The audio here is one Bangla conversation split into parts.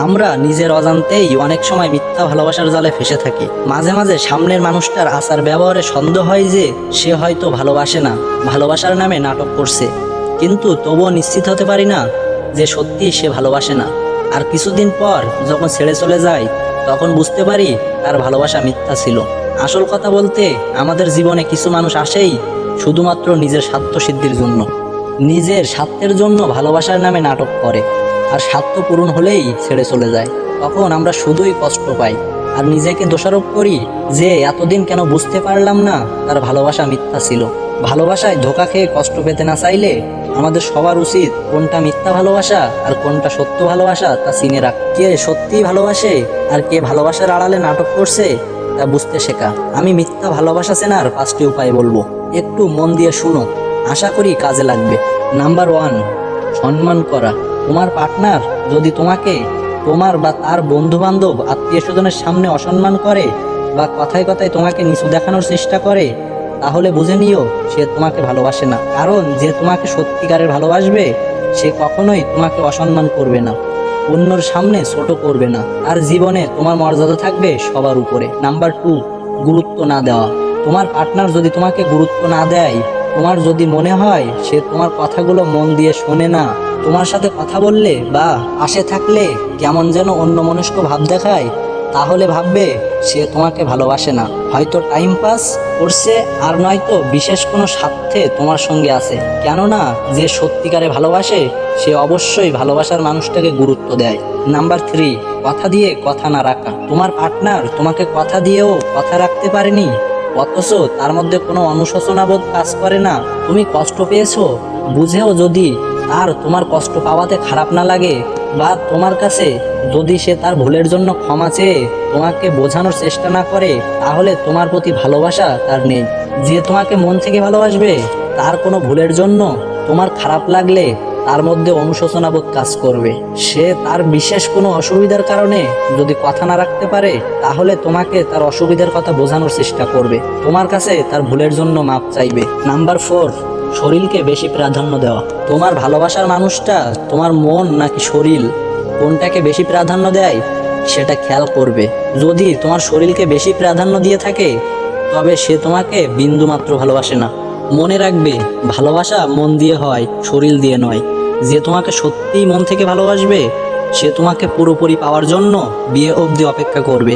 আমরা নিজের অজান্তেই অনেক সময় মিথ্যা ভালোবাসার জালে ফেসে থাকি। মাঝে মাঝে সামনের মানুষটার আচার ব্যবহারে সন্দেহ হয় যে সে হয়তো ভালোবাসে না, ভালোবাসার নামে নাটক করছে। কিন্তু তবুও নিশ্চিত হতে পারি না যে সত্যি সে ভালোবাসে না। আর কিছুদিন পর যখন ছেড়ে চলে যায়, তখন বুঝতে পারি তার ভালোবাসা মিথ্যা ছিল। আসল কথা বলতে, আমাদের জীবনে কিছু মানুষ আসেই শুধুমাত্র নিজের স্বার্থ সিদ্ধির জন্য। নিজের স্বার্থের জন্য ভালোবাসার নামে নাটক করে, আর স্বার্থ পূরণ হলেই ছেড়ে চলে যায়। তখন আমরা শুধুই কষ্ট পাই আর নিজেকে দোষারোপ করি যে এতদিন কেন বুঝতে পারলাম না তার ভালোবাসা মিথ্যা ছিল। ভালোবাসায় ধোঁকা খেয়ে কষ্ট পেতে না চাইলে আমাদের সবার উচিত কোনটা মিথ্যা ভালোবাসা আর কোনটা সত্য ভালোবাসা তা চিনে রাখ। কে সত্যিই ভালোবাসে আর কে ভালোবাসার আড়ালে নাটক করছে তা বুঝতে শেখা। আমি মিথ্যা ভালোবাসা চেনার 5টি উপায় বলবো, একটু মন দিয়ে শুনো, আশা করি কাজে লাগবে। নাম্বার 1, সম্মান করা। তোমার পার্টনার যদি তোমাকে তোমার বা তার বন্ধু বান্ধব আত্মীয় স্বজনের সামনে অসম্মান করে বা কথায় কথায় তোমাকে নিচু দেখানোর চেষ্টা করে, তাহলে বুঝে নিও সে তোমাকে ভালোবাসে না। কারণ যে তোমাকে সত্যিকারের ভালোবাসবে সে কখনোই তোমাকে অসম্মান করবে না, অন্যর সামনে ছোট করবে না, আর জীবনে তোমার মর্যাদা থাকবে সবার উপরে। নাম্বার 2, গুরুত্ব না দেওয়া। তোমার পার্টনার যদি তোমাকে গুরুত্ব না দেয়, তোমার যদি মনে হয় সে তোমার কথাগুলো মন দিয়ে শোনে না, তোমার সাথে কথা বললে বা পাশে থাকলে কেমন যেন অন্যমনস্ক ভাব দেখায়, তাহলে ভাববে সে তোমাকে ভালোবাসে না, হয়তো টাইম পাস করছে আর নয়তো বিশেষ কোনো স্বার্থে তোমার সঙ্গে আছে। কেননা যে সত্যিকারে ভালোবাসে সে অবশ্যই ভালোবাসার মানুষটাকে গুরুত্ব দেয়। নাম্বার 3, কথা দিয়ে কথা না রাখা। তোমার পার্টনার তোমাকে কথা দিয়েও কথা রাখতে পারেনি, অথচ তার মধ্যে কোনো অনুশোচনাবোধ কাজ করে না। তুমি কষ্ট পেয়েছো বুঝেও যদি আর তোমার কষ্ট পাওয়াতে খারাপ না লাগে, বা তোমার কাছে যদি সে তার ভুলের জন্য ক্ষমা চেয়ে তোমাকে বোঝানোর চেষ্টা না করে, তাহলে তোমার প্রতি ভালোবাসা তার নেই। যে তোমাকে মন থেকে ভালোবাসবে তার কোনো ভুলের জন্য তোমার খারাপ লাগলে তার মধ্যে অনুশোচনাবোধ কাজ করবে। সে তার বিশেষ কোনো অসুবিধার কারণে যদি কথা না রাখতে পারে, তাহলে তোমাকে তার অসুবিধার কথা বোঝানোর চেষ্টা করবে, তোমার কাছে তার ভুলের জন্য মাপ চাইবে। নাম্বার 4, শরীরকে বেশি প্রাধান্য দেওয়া। তোমার ভালোবাসার মানুষটা তোমার মন নাকি শরীর, কোনটাকে বেশি প্রাধান্য দেয় সেটা খেয়াল করবে। যদি তোমার শরীরকে বেশি প্রাধান্য দিয়ে থাকে, তবে সে তোমাকে বিন্দুমাত্র ভালোবাসে না। মনে রাখবে, ভালোবাসা মন দিয়ে হয়, শরীর দিয়ে নয়। যে তোমাকে সত্যিই মন থেকে ভালোবাসবে সে তোমাকে পুরোপুরি পাওয়ার জন্য বিয়ে অবধি অপেক্ষা করবে।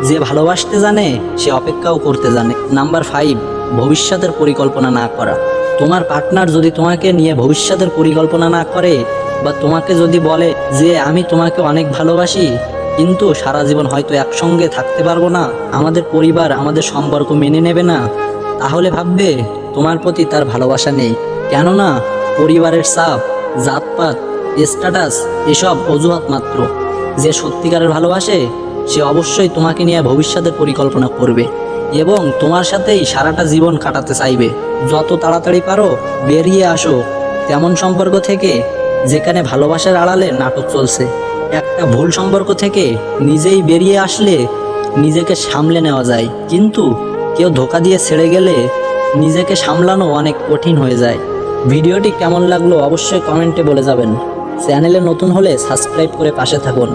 যে ভালোবাসতে জানে সে অপেক্ষাও করতে জানে। নাম্বার 5, ভবিষ্যতের পরিকল্পনা না করা। তোমার পার্টনার যদি তোমাকে নিয়ে ভবিষ্যতের পরিকল্পনা না করে, বা তোমাকে যদি বলে যে আমি তোমাকে অনেক ভালোবাসি কিন্তু সারা জীবন হয়তো একসঙ্গে থাকতে পারবো না, আমাদের পরিবার আমাদের সম্পর্ক মেনে নেবে না, তাহলে ভাববে তোমার প্রতি তার ভালোবাসা নেই। কেননা পরিবারের চাপ, জাতপাত, স্ট্যাটাস এসব অজুহাত মাত্র। যে সত্যিকারের ভালোবাসে সে অবশ্যই তোমাকে নিয়ে ভবিষ্যতের পরিকল্পনা করবে এবং তোমার সাথেই সারাটা জীবন কাটাতে চাইবে। যত তাড়াতাড়ি পারো বেরিয়ে আসো তেমন সম্পর্ক থেকে যেখানে ভালোবাসার আড়ালে নাটক চলছে। একটা ভুল সম্পর্ক থেকে নিজেই বেরিয়ে আসলে নিজেকে সামলে নেওয়া যায়, কিন্তু কেউ ধোঁকা দিয়ে ছেড়ে গেলে নিজেকে সামলানো অনেক কঠিন হয়ে যায়। ভিডিওটি কেমন লাগলো অবশ্যই কমেন্টে বলে যাবেন। চ্যানেলে নতুন হলে সাবস্ক্রাইব করে পাশে থাকুন।